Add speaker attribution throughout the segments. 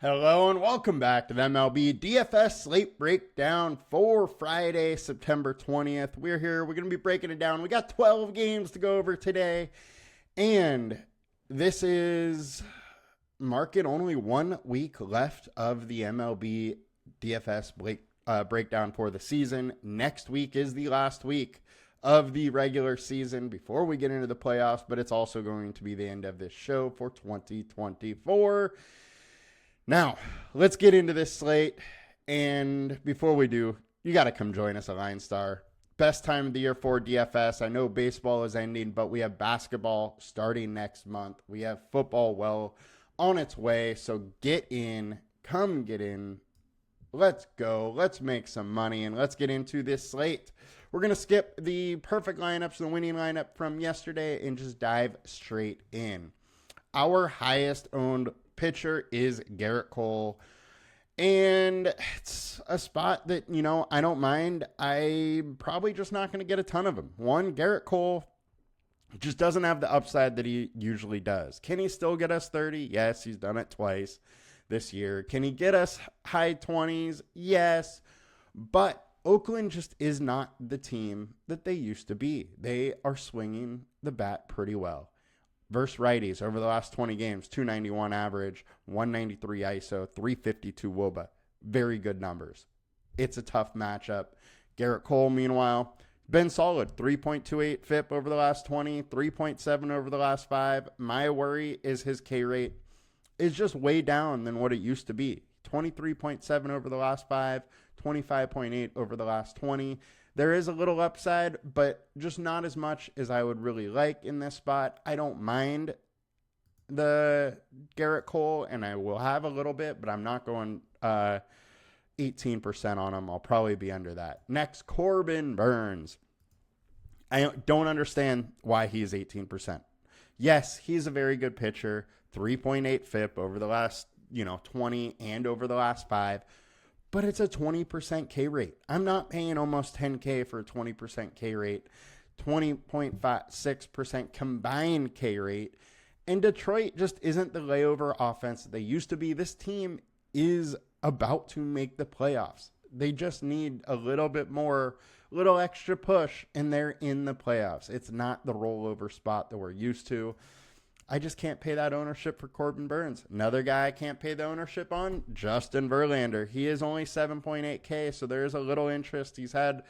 Speaker 1: Hello and welcome back to the MLB DFS Slate Breakdown for Friday, September 20th. We're here. We're going to be breaking it down. We got 12 games to go over today. And this is market only 1 week left of the MLB DFS breakdown for the season. Next week is the last week of the regular season before we get into the playoffs, but it's also going to be the end of this show for 2024. Now, let's get into this slate, and before we do, you got to come join us at LineStar. Best time of the year for DFS. I know baseball is ending, but we have basketball starting next month. We have football well on its way, so get in, come get in. Let's go. Let's make some money, and let's get into this slate. We're going to skip the perfect lineups, the winning lineup from yesterday, and just dive straight in. Our highest owned pitcher is Garrett Cole, and it's a spot that, I don't mind. I'm probably just not going to get a ton of him. One, Garrett Cole just doesn't have the upside that he usually does. Can he still get us 30? Yes, he's done it twice this year. Can he get us high 20s? Yes, but Oakland just is not the team that they used to be. They are swinging the bat pretty well. Versus righties over the last 20 games, 291 average, 193 ISO, 352 WOBA. Very good numbers. It's a tough matchup. Garrett Cole, meanwhile, been solid. 3.28 FIP over the last 20, 3.7 over the last 5. My worry is his K rate is just way down than what it used to be. 23.7 over the last 5, 25.8 over the last 20. There is a little upside, but just not as much as I would really like in this spot. I don't mind the Garrett Cole, and I will have a little bit, but I'm not going 18% on him. I'll probably be under that. Next, Corbin Burnes. I don't understand why he's 18%. Yes, he's a very good pitcher. 3.8 FIP over the last 20 and over the last 5. But it's a 20% K rate. I'm not paying almost 10K for a 20% K rate, 20.56% combined K rate. And Detroit just isn't the layover offense that they used to be. This team is about to make the playoffs. They just need a little bit more, little extra push, and they're in the playoffs. It's not the rollover spot that we're used to. I just can't pay that ownership for Corbin Burnes. Another guy I can't pay the ownership on, Justin Verlander. He is only 7.8K, so there's a little interest. He's had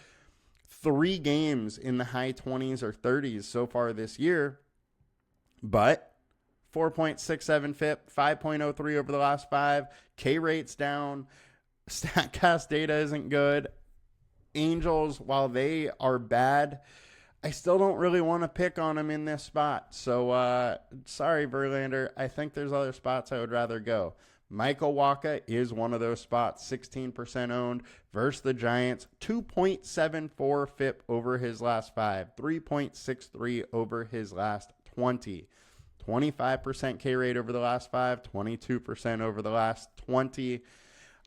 Speaker 1: 3 games in the high 20s or 30s so far this year, but 4.67 FIP, 5.03 over the last 5. K rate's down. StatCast data isn't good. Angels, while they are bad, I still don't really want to pick on him in this spot. So, sorry, Verlander. I think there's other spots I would rather go. Michael Wacha is one of those spots, 16% owned versus the Giants. 2.74 FIP over his last 5. 3.63 over his last 20. 25% K rate over the last 5. 22% over the last 20.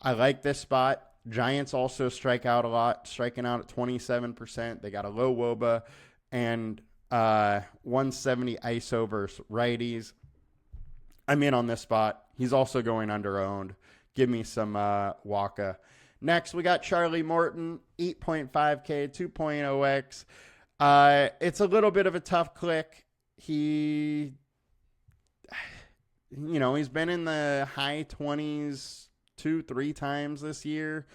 Speaker 1: I like this spot. Giants also strike out a lot, striking out at 27%. They got a low WOBA and 170 ISO versus righties. I'm in on this spot. He's also going under-owned. Give me some Wacha. Next, we got Charlie Morton, 8.5K, 2.0X. It's a little bit of a tough click. He's been in the high 20s 2-3 times this year,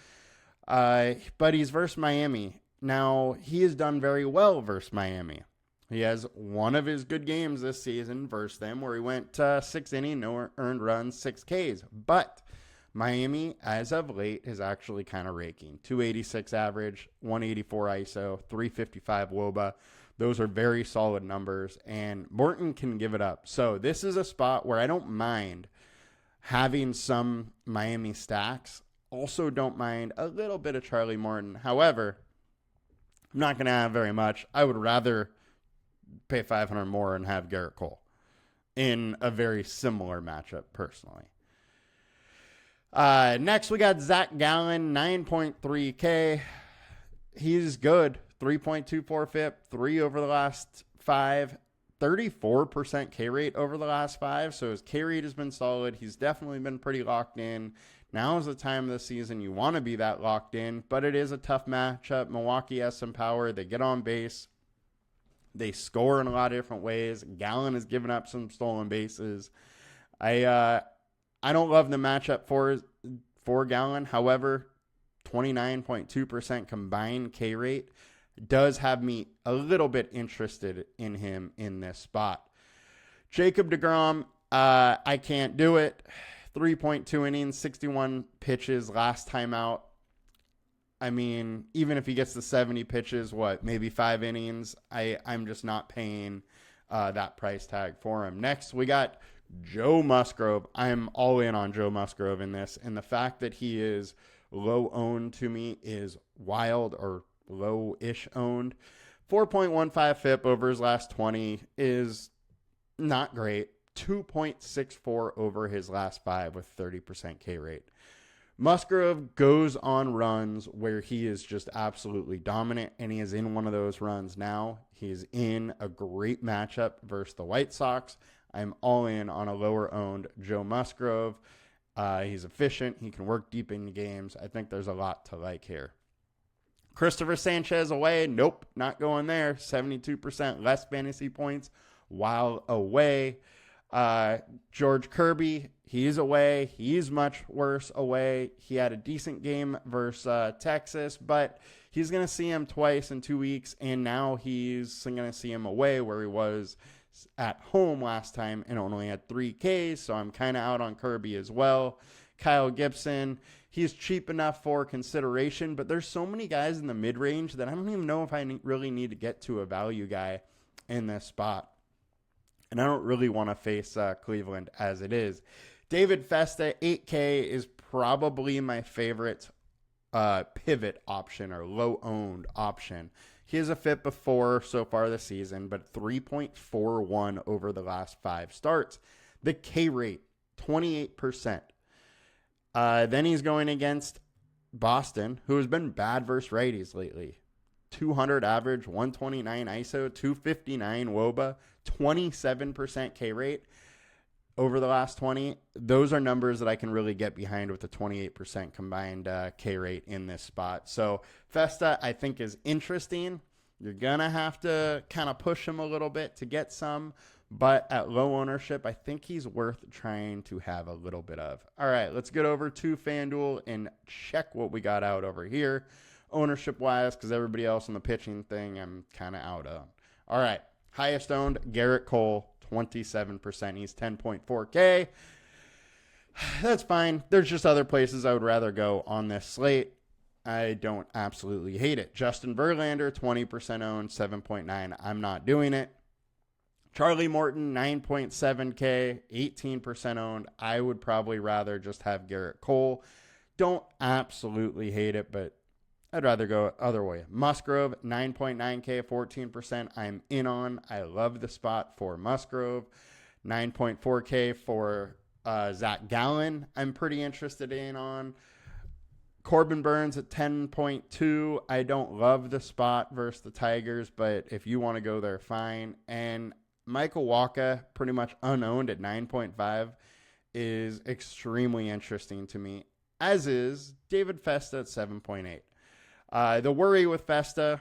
Speaker 1: but he's versus Miami. Now, he has done very well versus Miami. He has one of his good games this season versus them where he went 6 innings, no earned runs, 6 Ks. But Miami, as of late, is actually kind of raking. 286 average, 184 ISO, 355 WOBA. Those are very solid numbers, and Morton can give it up. So this is a spot where I don't mind having some Miami stacks. Also don't mind a little bit of Charlie Morton. However, I'm not going to have very much. I would rather pay $500 more and have Garrett Cole in a very similar matchup personally. Next, we got Zach Gallen, 9.3K. He's good. 3.24 FIP, 3 over the last 5. 34% K rate over the last 5. So his K rate has been solid. He's definitely been pretty locked in. Now is the time of the season you want to be that locked in, but it is a tough matchup. Milwaukee has some power. They get on base. They score in a lot of different ways. Gallen has given up some stolen bases. I don't love the matchup for Gallen. However, 29.2% combined K rate does have me a little bit interested in him in this spot. Jacob deGrom, I can't do it. 3.2 innings, 61 pitches last time out. I mean, even if he gets to 70 pitches, maybe 5 innings, I'm just not paying that price tag for him. Next, we got Joe Musgrove. I'm all in on Joe Musgrove in this, and the fact that he is low owned to me is wild, or low-ish owned. 4.15 FIP over his last 20 is not great. 2.64 over his last 5 with 30% K rate. Musgrove goes on runs where he is just absolutely dominant, and he is in one of those runs now. He's in a great matchup versus the White Sox. I'm all in on a lower-owned Joe Musgrove. He's efficient. He can work deep into games. I think there's a lot to like here. Christopher Sanchez away. Nope, not going there. 72% less fantasy points while away. George Kirby, he's away. He's much worse away. He had a decent game versus Texas, but he's going to see him twice in 2 weeks, and now he's going to see him away where he was at home last time and only had 3 Ks, so I'm kind of out on Kirby as well. Kyle Gibson, he's cheap enough for consideration, but there's so many guys in the mid-range that I don't even know if I really need to get to a value guy in this spot. And I don't really want to face Cleveland as it is. David Festa, 8K, is probably my favorite pivot option or low-owned option. He has a FIP before so far this season, but 3.41 over the last 5 starts. The K rate, 28%. Then he's going against Boston, who has been bad versus righties lately. 200 average, 129 ISO, 259 WOBA, 27% K rate over the last 20. Those are numbers that I can really get behind with the 28% combined K rate in this spot. So Festa, I think, is interesting. You're going to have to kind of push him a little bit to get some, but at low ownership, I think he's worth trying to have a little bit of. All right, let's get over to FanDuel and check what we got out over here ownership-wise, because everybody else in the pitching thing I'm kind of out on. All right, highest owned, Garrett Cole, 27%. He's 10.4K. That's fine. There's just other places I would rather go on this slate. I don't absolutely hate it. Justin Verlander, 20% owned, 7.9. I'm not doing it. Charlie Morton, 9.7K, 18% owned. I would probably rather just have Garrett Cole. Don't absolutely hate it, but I'd rather go other way. Musgrove, 9.9K, 14%. I'm in on. I love the spot for Musgrove. 9.4K for Zach Gallen. I'm pretty interested in on. Corbin Burns at 10.2. I don't love the spot versus the Tigers, but if you want to go there, fine. And Michael Wacha, pretty much unowned at 9.5, is extremely interesting to me, as is David Festa at 7.8. The worry with Festa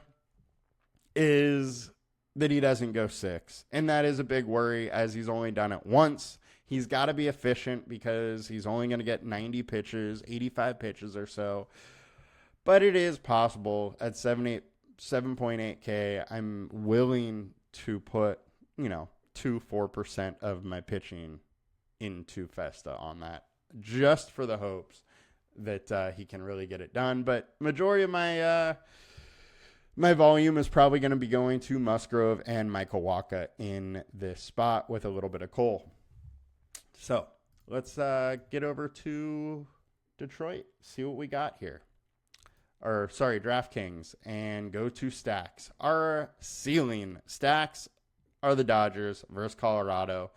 Speaker 1: is that he doesn't go 6, and that is a big worry as he's only done it once. He's got to be efficient because he's only going to get 90 pitches, 85 pitches or so, but it is possible at 7.8K. I'm willing to put 2-4% of my pitching into Festa on that, just for the hopes that he can really get it done. But majority of my volume is probably going to be going to Musgrove and Michael Wacha in this spot with a little bit of Cole. So let's get over to Detroit, see what we got here. DraftKings, and go to stacks. Our ceiling stacks are the Dodgers versus Colorado.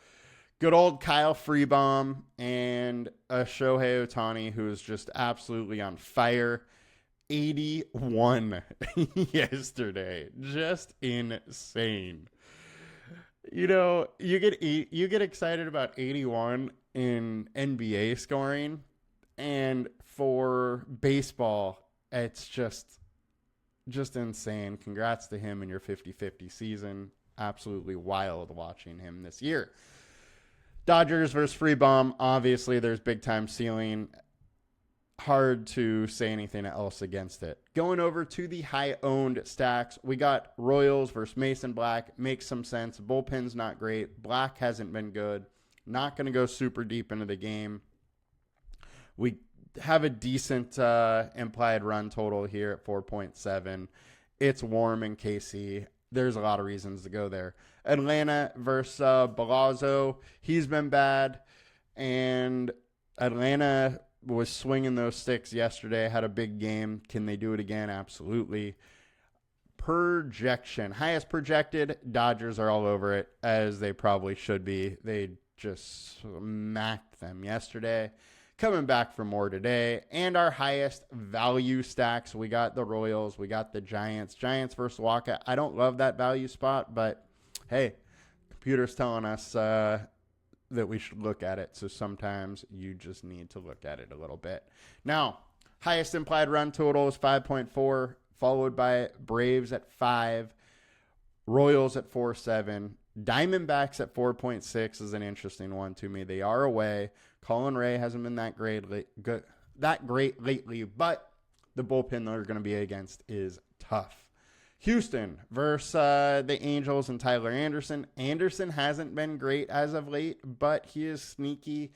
Speaker 1: Good old Kyle Freebaum and a Shohei Ohtani, who is just absolutely on fire. 81 yesterday. Just insane. You get excited about 81 in NBA scoring, and for baseball, it's just insane. Congrats to him in your 50-50 season. Absolutely wild watching him this year. Dodgers versus Free Bomb. Obviously, there's big time ceiling. Hard to say anything else against it. Going over to the high-owned stacks, we got Royals versus Mason Black. Makes some sense. Bullpen's not great. Black hasn't been good. Not going to go super deep into the game. We have a decent implied run total here at 4.7. It's warm in KC. There's a lot of reasons to go there. Atlanta versus Balazzo. He's been bad. And Atlanta was swinging those sticks yesterday, had a big game. Can they do it again? Absolutely. Projection. Highest projected, Dodgers are all over it, as they probably should be. They just smacked them yesterday. Coming back for more today. And our highest value stacks, we got the Royals, we got the Giants. Giants versus Waka. I don't love that value spot, but hey, computer's telling us that we should look at it. So sometimes you just need to look at it a little bit. Now, highest implied run total is 5.4, followed by Braves at 5, Royals at 4.7, Diamondbacks at 4.6 is an interesting one to me. They are away. Colin Ray hasn't been that great lately, but the bullpen they're going to be against is tough. Houston versus the Angels and Tyler Anderson. Anderson hasn't been great as of late, but he is sneaky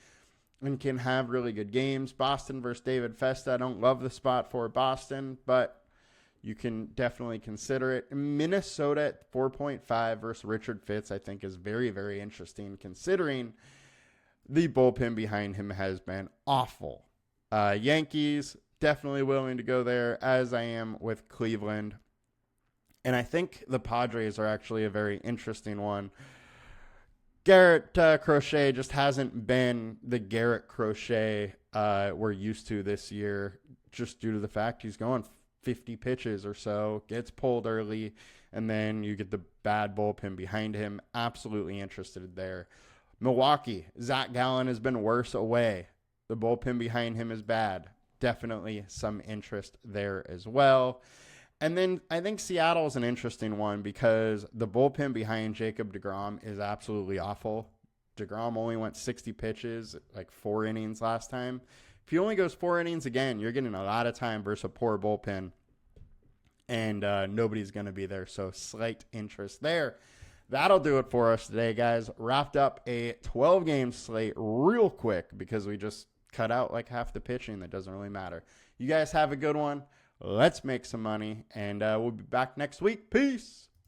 Speaker 1: and can have really good games. Boston versus David Festa. I don't love the spot for Boston, but you can definitely consider it. Minnesota at 4.5 versus Richard Fitz, I think, is very, very interesting considering the bullpen behind him has been awful. Yankees, definitely willing to go there, as I am with Cleveland. And I think the Padres are actually a very interesting one. Garrett Crochet just hasn't been the Garrett Crochet we're used to this year, just due to the fact he's going 50 pitches or so, gets pulled early, and then you get the bad bullpen behind him. Absolutely interested there. Milwaukee, Zach Gallen has been worse away. The bullpen behind him is bad. Definitely some interest there as well. And then I think Seattle is an interesting one because the bullpen behind Jacob deGrom is absolutely awful. deGrom only went 60 pitches, like 4 innings last time. If he only goes 4 innings again, you're getting a lot of time versus a poor bullpen. And nobody's going to be there, so slight interest there. That'll do it for us today, guys. Wrapped up a 12-game slate real quick because we just cut out like half the pitching. That doesn't really matter. You guys have a good one. Let's make some money, and we'll be back next week. Peace.